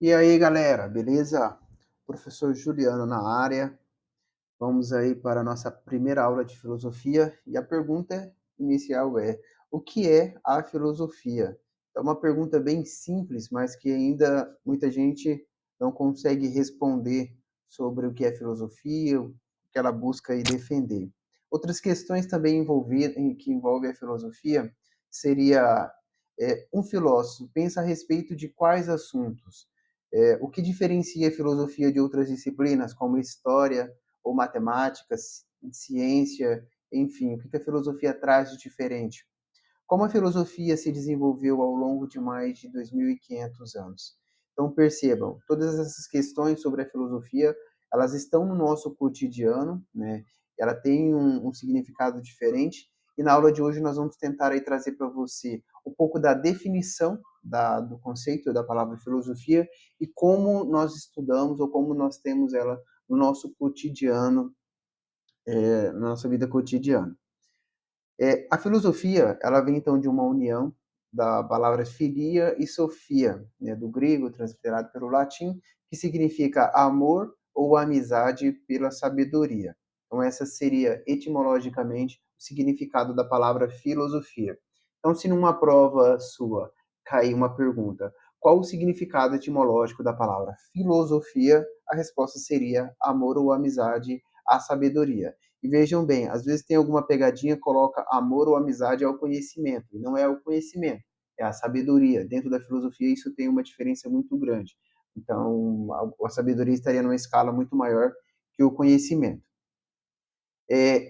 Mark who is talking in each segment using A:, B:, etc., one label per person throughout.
A: E aí, galera, beleza? Professor Juliano na área. Vamos aí para a nossa primeira aula de filosofia e a pergunta inicial é: o que é a filosofia? É uma pergunta bem simples, mas que ainda muita gente não consegue responder sobre o que é filosofia, o que ela busca e defender. Outras questões também que envolvem a filosofia seria um filósofo pensa a respeito de quais assuntos? O que diferencia a filosofia de outras disciplinas, como história, ou matemática, ciência, enfim, o que a filosofia traz de diferente? Como a filosofia se desenvolveu ao longo de mais de 2.500 anos? Então percebam, todas essas questões sobre a filosofia, elas estão no nosso cotidiano, né? Ela tem um significado diferente e na aula de hoje nós vamos tentar aí trazer para você um pouco da definição do conceito da palavra filosofia e como nós estudamos ou como nós temos ela no nosso cotidiano, na nossa vida cotidiana. A filosofia, ela vem então de uma união da palavra filia e sofia, né, do grego, transliterado pelo latim, que significa amor ou amizade pela sabedoria. Então, essa seria etimologicamente o significado da palavra filosofia. Então, se numa prova sua cair uma pergunta, qual o significado etimológico da palavra filosofia? A resposta seria amor ou amizade à sabedoria. E vejam bem, às vezes tem alguma pegadinha, coloca amor ou amizade ao conhecimento, e não é o conhecimento, é a sabedoria. Dentro da filosofia isso tem uma diferença muito grande. Então, a sabedoria estaria numa escala muito maior que o conhecimento.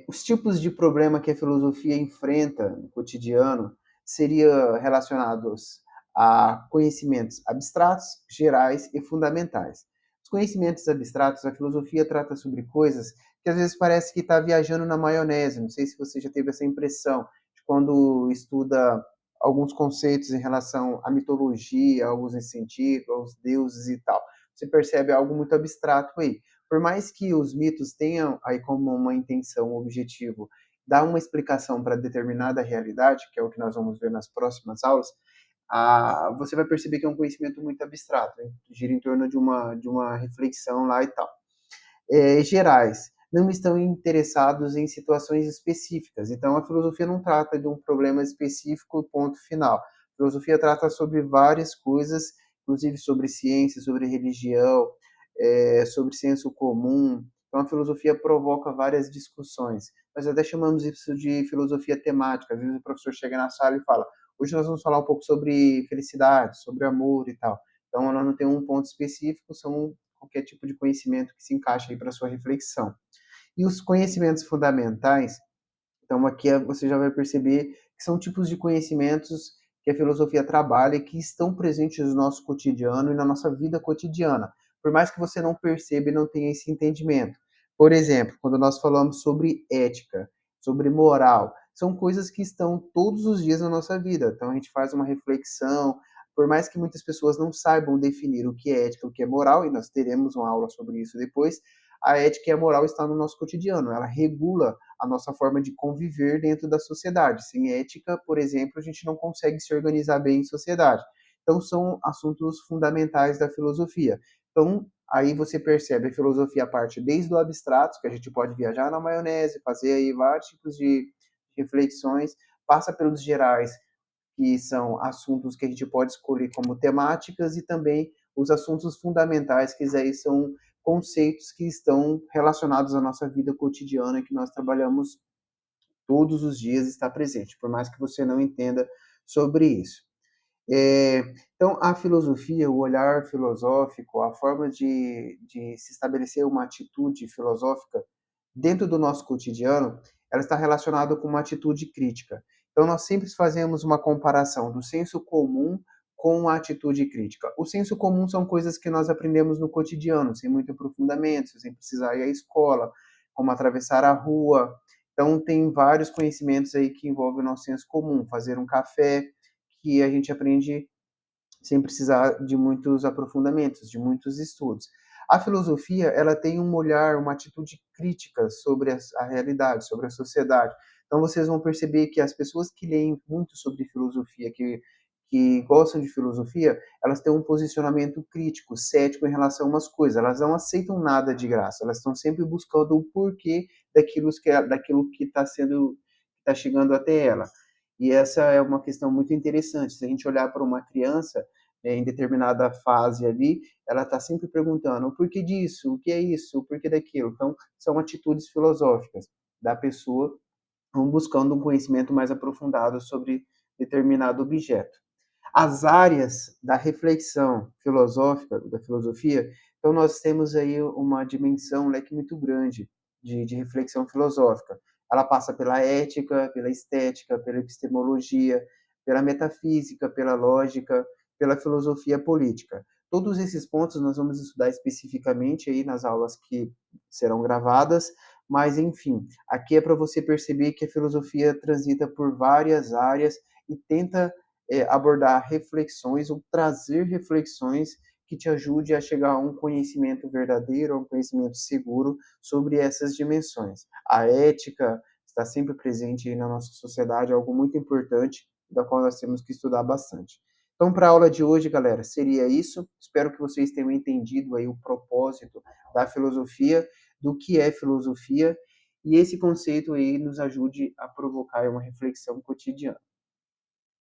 A: Os tipos de problema que a filosofia enfrenta no cotidiano seriam relacionados a conhecimentos abstratos, gerais e fundamentais. Os conhecimentos abstratos, a filosofia trata sobre coisas que às vezes parece que está viajando na maionese. Não sei se você já teve essa impressão de quando estuda alguns conceitos em relação à mitologia, alguns nesse sentido, aos deuses e tal. Você percebe algo muito abstrato aí. Por mais que os mitos tenham aí como uma intenção, um objetivo, dar uma explicação para determinada realidade, que é o que nós vamos ver nas próximas aulas, você vai perceber que é um conhecimento muito abstrato, hein? Gira em torno de uma reflexão lá e tal. Gerais, não estão interessados em situações específicas. Então, a filosofia não trata de um problema específico, ponto final. A filosofia trata sobre várias coisas, inclusive sobre ciência, sobre religião, sobre senso comum. Então, a filosofia provoca várias discussões. Nós até chamamos isso de filosofia temática. Às vezes o professor chega na sala e fala: hoje nós vamos falar um pouco sobre felicidade, sobre amor e tal. Então, ela não tem um ponto específico, são qualquer tipo de conhecimento que se encaixe aí para sua reflexão. E os conhecimentos fundamentais, então aqui você já vai perceber que são tipos de conhecimentos que a filosofia trabalha e que estão presentes no nosso cotidiano e na nossa vida cotidiana, por mais que você não perceba e não tenha esse entendimento. Por exemplo, quando nós falamos sobre ética, sobre moral, são coisas que estão todos os dias na nossa vida. Então a gente faz uma reflexão, por mais que muitas pessoas não saibam definir o que é ética, o que é moral, e nós teremos uma aula sobre isso depois, a ética e a moral estão no nosso cotidiano, ela regula a nossa forma de conviver dentro da sociedade. Sem ética, por exemplo, a gente não consegue se organizar bem em sociedade. Então, são assuntos fundamentais da filosofia. Então, aí você percebe a filosofia parte desde o abstrato, que a gente pode viajar na maionese, fazer aí vários tipos de reflexões, passa pelos gerais, que são assuntos que a gente pode escolher como temáticas, e também os assuntos fundamentais, que aí são conceitos que estão relacionados à nossa vida cotidiana, que nós trabalhamos todos os dias, está presente, por mais que você não entenda sobre isso. É, então, a filosofia, o olhar filosófico, a forma de se estabelecer uma atitude filosófica dentro do nosso cotidiano, ela está relacionada com uma atitude crítica. Então, nós sempre fazemos uma comparação do senso comum com a atitude crítica. O senso comum são coisas que nós aprendemos no cotidiano, sem muito aprofundamento, sem precisar ir à escola, como atravessar a rua. Então, tem vários conhecimentos aí que envolvem o nosso senso comum. Fazer um café, que a gente aprende sem precisar de muitos aprofundamentos, de muitos estudos. A filosofia, ela tem um olhar, uma atitude crítica sobre a realidade, sobre a sociedade. Então vocês vão perceber que as pessoas que leem muito sobre filosofia, que gostam de filosofia, elas têm um posicionamento crítico, cético em relação a umas coisas, elas não aceitam nada de graça, elas estão sempre buscando o porquê daquilo que está chegando até ela. E essa é uma questão muito interessante, se a gente olhar para uma criança, em determinada fase ali, ela está sempre perguntando o porquê disso, o que é isso, o porquê daquilo. Então, são atitudes filosóficas da pessoa, vão buscando um conhecimento mais aprofundado sobre determinado objeto. As áreas da reflexão filosófica, da filosofia, então nós temos aí uma dimensão, um leque muito grande de reflexão filosófica. Ela passa pela ética, pela estética, pela epistemologia, pela metafísica, pela lógica, pela filosofia política. Todos esses pontos nós vamos estudar especificamente aí nas aulas que serão gravadas, mas enfim, aqui é para você perceber que a filosofia transita por várias áreas e tenta abordar reflexões ou trazer reflexões que te ajude a chegar a um conhecimento verdadeiro, a um conhecimento seguro sobre essas dimensões. A ética está sempre presente aí na nossa sociedade, é algo muito importante, da qual nós temos que estudar bastante. Então, para a aula de hoje, galera, seria isso. Espero que vocês tenham entendido aí o propósito da filosofia, do que é filosofia, e esse conceito aí nos ajude a provocar uma reflexão cotidiana.